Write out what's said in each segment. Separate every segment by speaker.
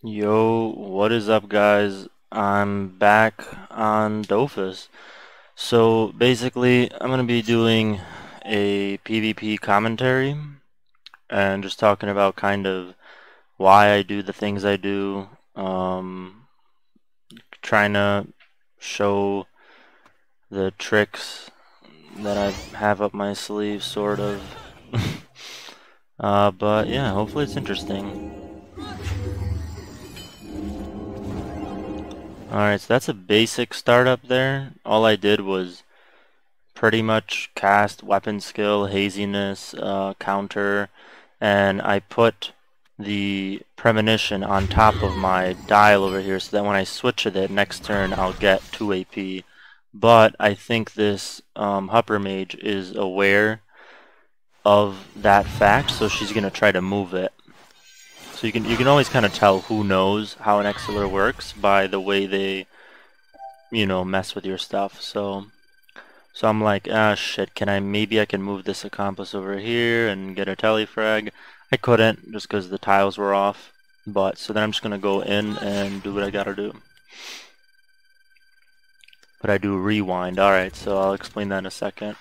Speaker 1: Yo, what is up, guys? I'm back on Dofus. So basically, I'm gonna be doing a PvP commentary and just talking about kind of why I do the things I do. Trying to show the tricks that I have up my sleeve, sort of. But yeah, hopefully it's interesting. Alright, so that's a basic startup there. All I did was pretty much cast weapon skill, haziness, counter, and I put the premonition on top of my dial over here so that when I switch it next turn I'll get 2 AP. But I think this Hupper Mage is aware of that fact, so she's gonna try to move it. So you can always kind of tell who knows how an Xelor works by the way they, mess with your stuff. So I'm like, ah, shit, maybe I can move this accomplice over here and get a telefrag. I couldn't, just because the tiles were off. So then I'm just going to go in and do what I gotta do. But I do rewind. Alright, so I'll explain that in a second.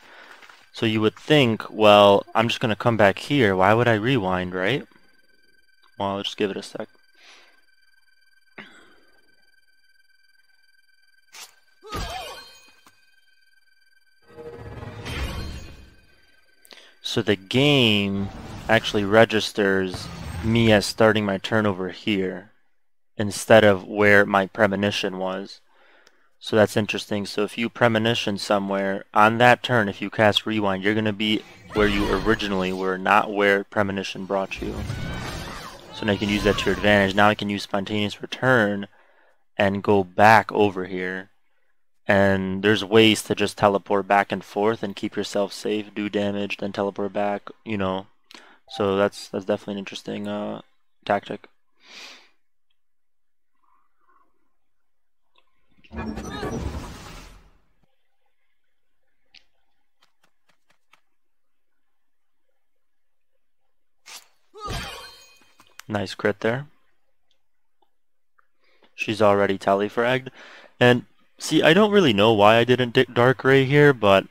Speaker 1: So you would think, well, I'm just going to come back here. Why would I rewind, right? Well, I'll just give it a sec. So the game actually registers me as starting my turn over here instead of where my premonition was. So that's interesting. So if you premonition somewhere, on that turn, if you cast rewind, you're going to be where you originally were, not where premonition brought you. So now you can use that to your advantage. Now I can use spontaneous return and go back over here. And there's ways to just teleport back and forth and keep yourself safe, do damage, then teleport back, So that's definitely an interesting tactic. Nice crit there. She's already telefragged. And see, I don't really know why I didn't Dark Ray here, but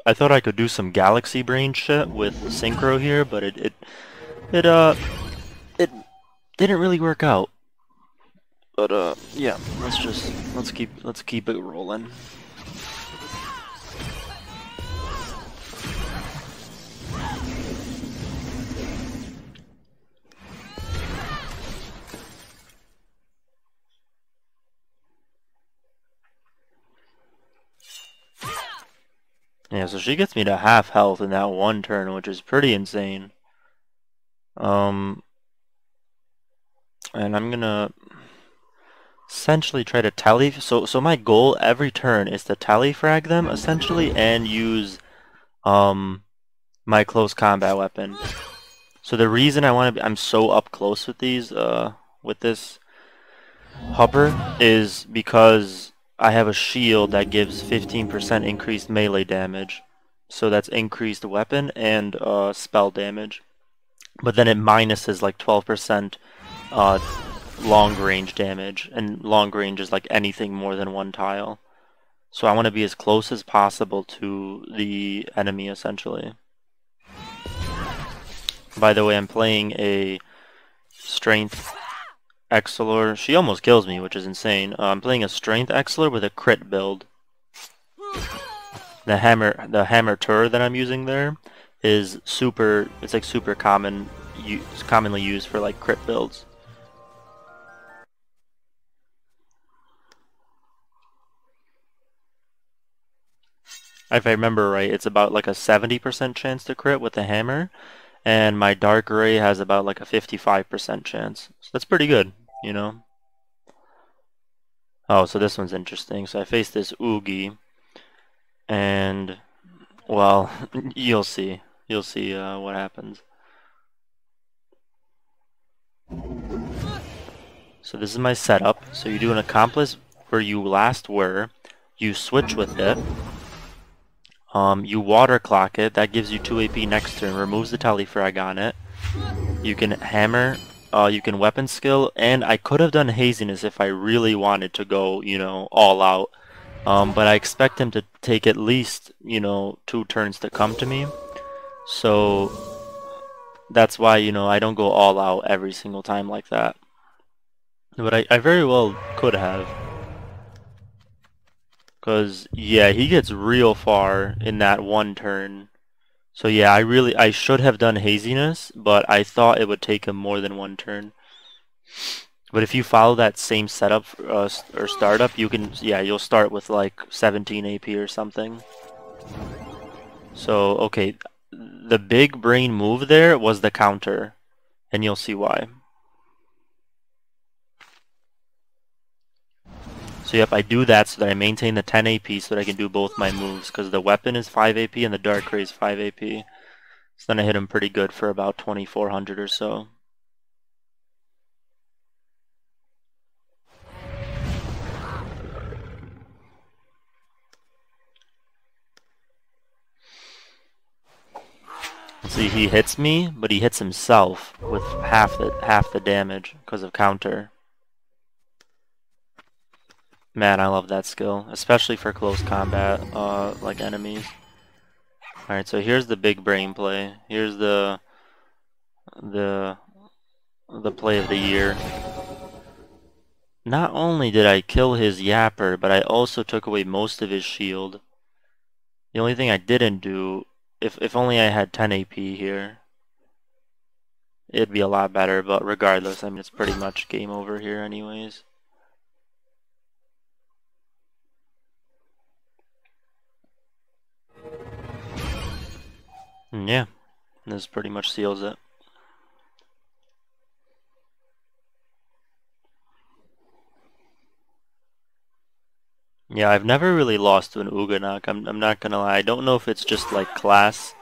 Speaker 1: I thought I could do some Galaxy Brain shit with Synchro here, but it didn't really work out. But yeah, let's keep it rolling. Yeah, so she gets me to half health in that one turn, which is pretty insane. And I'm gonna essentially try to so my goal every turn is to telefrag them essentially and use my close combat weapon. So the reason I'm so up close with these with this Hupper is because I have a shield that gives 15% increased melee damage. So that's increased weapon and spell damage. But then it minuses like 12% long range damage, and long range is like anything more than one tile. So I want to be as close as possible to the enemy essentially. By the way, I'm playing a strength Xelor. She almost kills me, which is insane. I'm playing a strength Xelor with a crit build. The hammer tur that I'm using there is super. It's like super common. It's commonly used for like crit builds. If I remember right, it's about like a 70% chance to crit with the hammer, and my Dark Ray has about like a 55% chance. So that's pretty good, you know? Oh, so this one's interesting. So I face this Oogie, and, well, you'll see. You'll see what happens. So this is my setup. So you do an accomplice where you last were, you switch with it, you water clock it, that gives you 2 AP next turn, removes the telefrag on it. You can hammer you can weapon skill, and I could have done haziness if I really wanted to go, you know, all out. But I expect him to take at least, you know, 2 turns to come to me. So that's why, you know, I don't go all out every single time like that. But I very well could have. Because, yeah, he gets real far in that 1 turn. So yeah, I should have done haziness, but I thought it would take him more than 1 turn. But if you follow that same setup or startup, you can, yeah, you'll start with like 17 AP or something. So, okay, the big brain move there was the counter, and you'll see why. So yep, I do that so that I maintain the 10 AP so that I can do both my moves, because the weapon is 5 AP and the Dark Ray is 5 AP. So then I hit him pretty good for about 2400 or so. See, he hits me, but he hits himself with half the damage because of counter. Man, I love that skill, especially for close combat, like enemies. All right, so here's the big brain play. Here's the play of the year. Not only did I kill his yapper, but I also took away most of his shield. The only thing I didn't do, if only I had 10 AP here, it'd be a lot better, but regardless, I mean, it's pretty much game over here anyways. And yeah, this pretty much seals it. Yeah, I've never really lost to an Uganok. I'm not gonna lie. I don't know if it's just like class,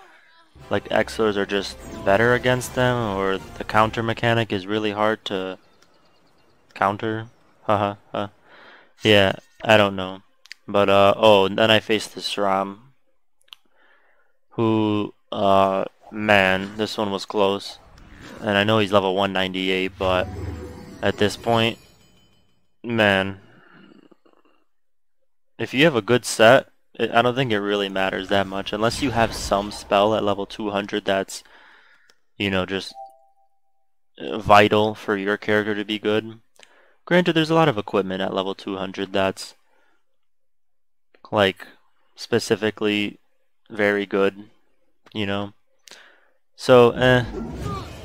Speaker 1: like Xelors are just better against them, or the counter mechanic is really hard to counter. Haha. Yeah, I don't know. But oh, and then I faced this Ram, who man, this one was close. And I know he's level 198, but at this point, man, if you have a good set, I don't think it really matters that much. Unless you have some spell at level 200 that's, you know, just vital for your character to be good. Granted, there's a lot of equipment at level 200 that's, like, specifically very good, you know? So,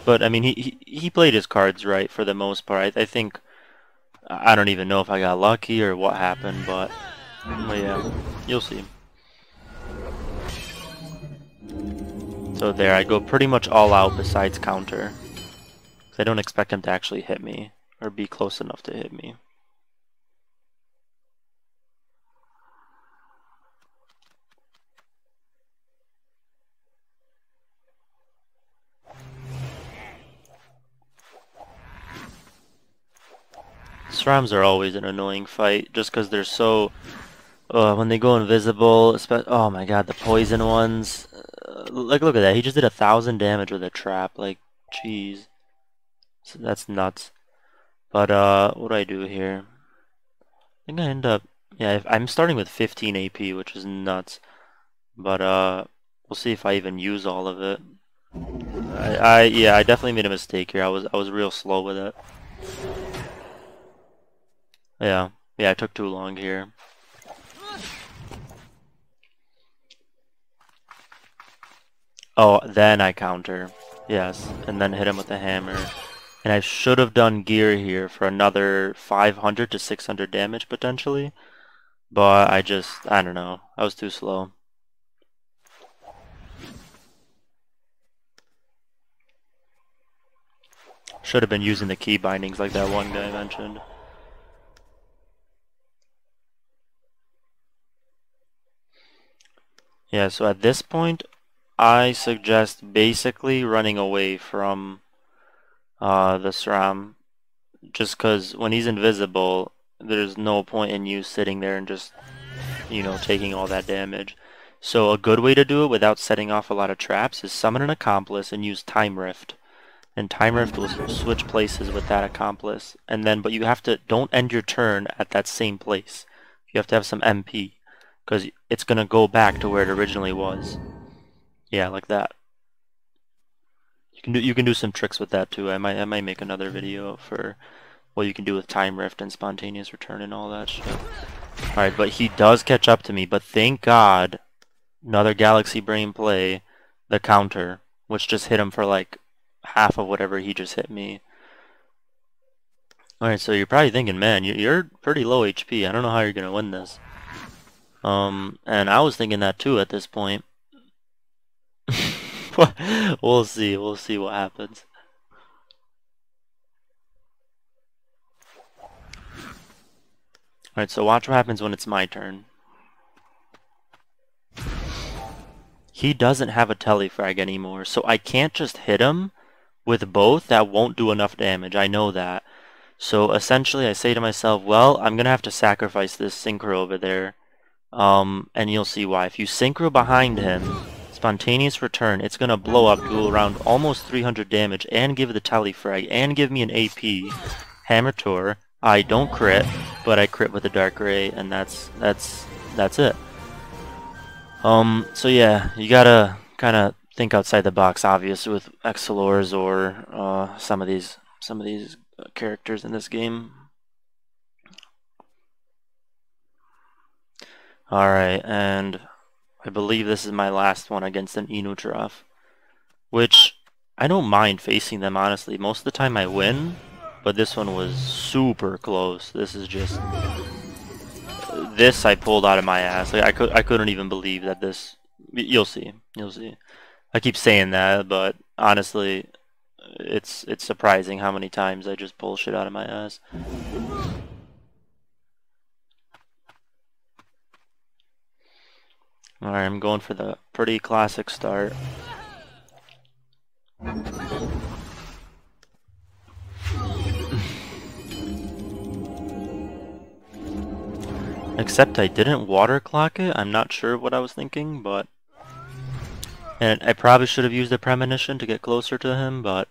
Speaker 1: but, I mean, he played his cards right for the most part. I think, I don't even know if I got lucky or what happened, but yeah, you'll see. So there, I go pretty much all out besides counter. I don't expect him to actually hit me, or be close enough to hit me. SRAMs are always an annoying fight, just because they're so... when they go invisible, oh my god, the poison ones. Like, look at that, he just did 1,000 damage with a trap, like, jeez. So that's nuts. But, what do I do here? I think I end up... Yeah, I'm starting with 15 AP, which is nuts. But, we'll see if I even use all of it. Yeah, I definitely made a mistake here. I was real slow with it. Yeah, I took too long here. Oh, then I counter. Yes, and then hit him with the hammer. And I should have done gear here for another 500 to 600 damage potentially. But I don't know. I was too slow. Should have been using the key bindings like that one guy mentioned. Yeah, so at this point, I suggest basically running away from the SRAM. Just because when he's invisible, there's no point in you sitting there and just, you know, taking all that damage. So a good way to do it without setting off a lot of traps is summon an accomplice and use Time Rift. and Time Rift will switch places with that accomplice. And then, but you have to, don't end your turn at that same place. You have to have some MP, because it's gonna go back to where it originally was. Yeah, like that. You can do some tricks with that too. I might make another video for what you can do with Time Rift and Spontaneous Return and all that shit. Alright, but he does catch up to me, but thank God, another Galaxy Brain play, the counter, which just hit him for like half of whatever he just hit me. Alright, so you're probably thinking, man, you're pretty low HP. I don't know how you're gonna win this. And I was thinking that too at this point. We'll see what happens. Alright, so watch what happens when it's my turn. He doesn't have a telefrag anymore, so I can't just hit him with both. That won't do enough damage, I know that. So essentially I say to myself, well, I'm gonna have to sacrifice this synchro over there. And you'll see why. If you synchro behind him, Spontaneous Return, it's gonna blow up, do around almost 300 damage, and give the telefrag, and give me an AP. Hammer Tor. I don't crit, but I crit with the Dark Ray, and that's it. So yeah, you gotta kind of think outside the box, obviously, with Xelors or some of these characters in this game. Alright, and I believe this is my last one against an Inutrof, which I don't mind facing them, honestly. Most of the time I win, but this one was super close. This is just... This I pulled out of my ass. Like, I couldn't even believe that this... You'll see. I keep saying that, but honestly, it's surprising how many times I just pull shit out of my ass. Alright, I'm going for the pretty classic start. Except I didn't water clock it. I'm not sure what I was thinking, but... And I probably should have used a premonition to get closer to him, but...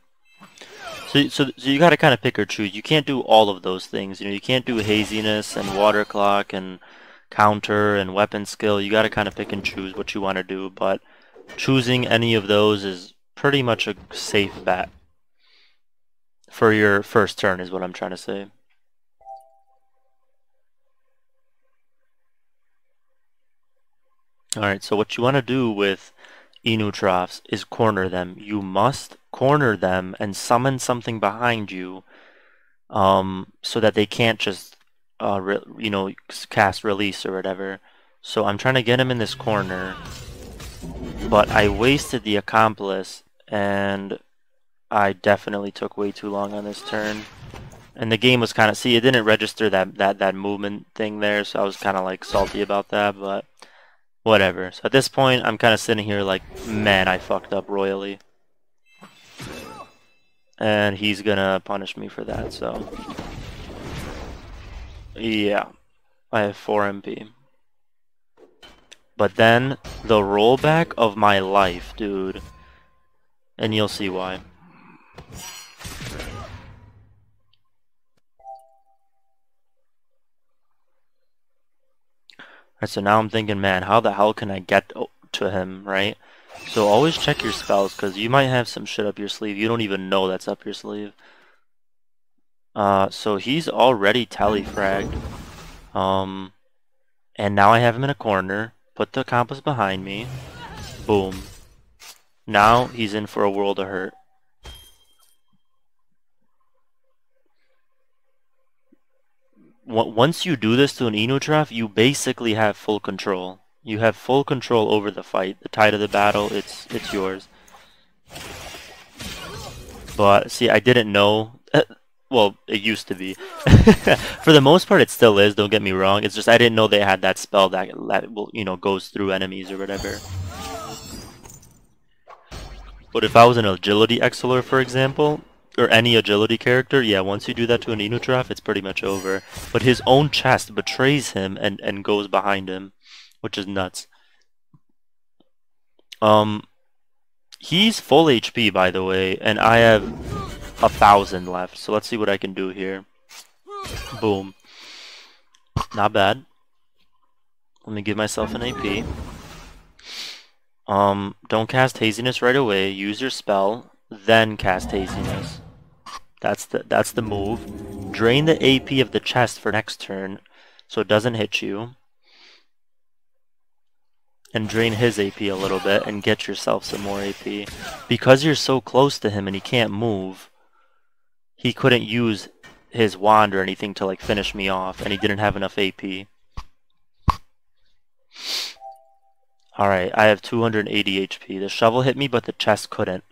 Speaker 1: So you gotta kind of pick or choose. You can't do all of those things. You know, you can't do haziness and water clock and counter and weapon skill. You gotta kind of pick and choose what you want to do, but choosing any of those is pretty much a safe bet for your first turn, is what I'm trying to say. Alright, so what you want to do with Inutrofs is corner them. You must corner them and summon something behind you, so that they can't just cast release or whatever. So I'm trying to get him in this corner, but I wasted the accomplice, and I definitely took way too long on this turn. And the game was kind of, it didn't register that movement thing there, so I was kind of like salty about that, but whatever. So at this point, I'm kind of sitting here like, man, I fucked up royally. And he's gonna punish me for that, so... Yeah, I have 4 MP. But then, the rollback of my life, dude. And you'll see why. Alright, so now I'm thinking, man, how the hell can I get to him, right? So always check your spells, because you might have some shit up your sleeve. You don't even know that's up your sleeve. So he's already telefragged. And now I have him in a corner. Put the accomplice behind me. Boom. Now he's in for a world of hurt. Once you do this to an Inutrof, you basically have full control. You have full control over the fight. The tide of the battle, it's yours. But see, I didn't know. Well, it used to be. For the most part, it still is. Don't get me wrong. It's just I didn't know they had that spell that will, goes through enemies or whatever. But if I was an agility Xelor, for example, or any agility character, yeah, once you do that to an Inutrof, it's pretty much over. But his own chest betrays him and goes behind him, which is nuts. He's full HP, by the way, and I have 1,000 left. So let's see what I can do here. Boom. Not bad. Let me give myself an AP. Don't cast Haziness right away. Use your spell, then cast Haziness. That's the move. Drain the AP of the chest for next turn, so it doesn't hit you. And drain his AP a little bit and get yourself some more AP. Because you're so close to him and he can't move, he couldn't use his wand or anything to like finish me off, and he didn't have enough AP. Alright, I have 280 HP. The shovel hit me, but the chest couldn't.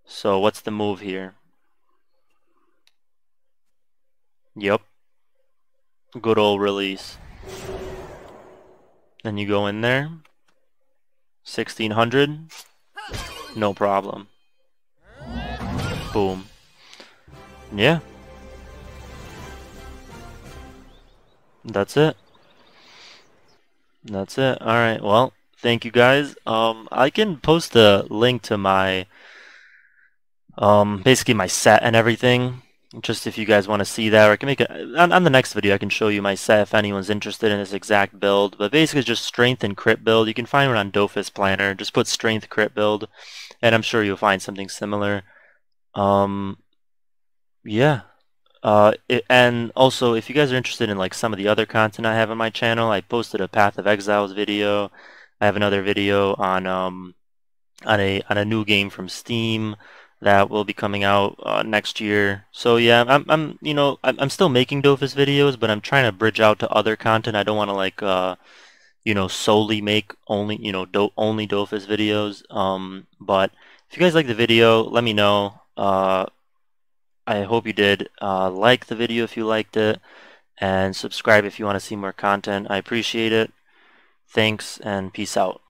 Speaker 1: So what's the move here? Yep. Good old release. Then you go in there. 1600. No problem. Boom. Yeah. That's it. That's it. Alright, well, thank you guys. I can post a link to my basically my set and everything, just if you guys want to see that, or I can make it on the next video. I can show you my set if anyone's interested in this exact build. But basically, it's just strength and crit build. You can find one on Dofus Planner. Just put strength crit build, and I'm sure you'll find something similar. Yeah. And also, if you guys are interested in like some of the other content I have on my channel, I posted a Path of Exiles video. I have another video on a new game from Steam that will be coming out next year. So yeah, I'm still making Dofus videos, but I'm trying to bridge out to other content. I don't want to like solely make only only Dofus videos. But if you guys like the video, let me know. I hope you did. Like the video if you liked it, and subscribe if you want to see more content. I appreciate it. Thanks and peace out.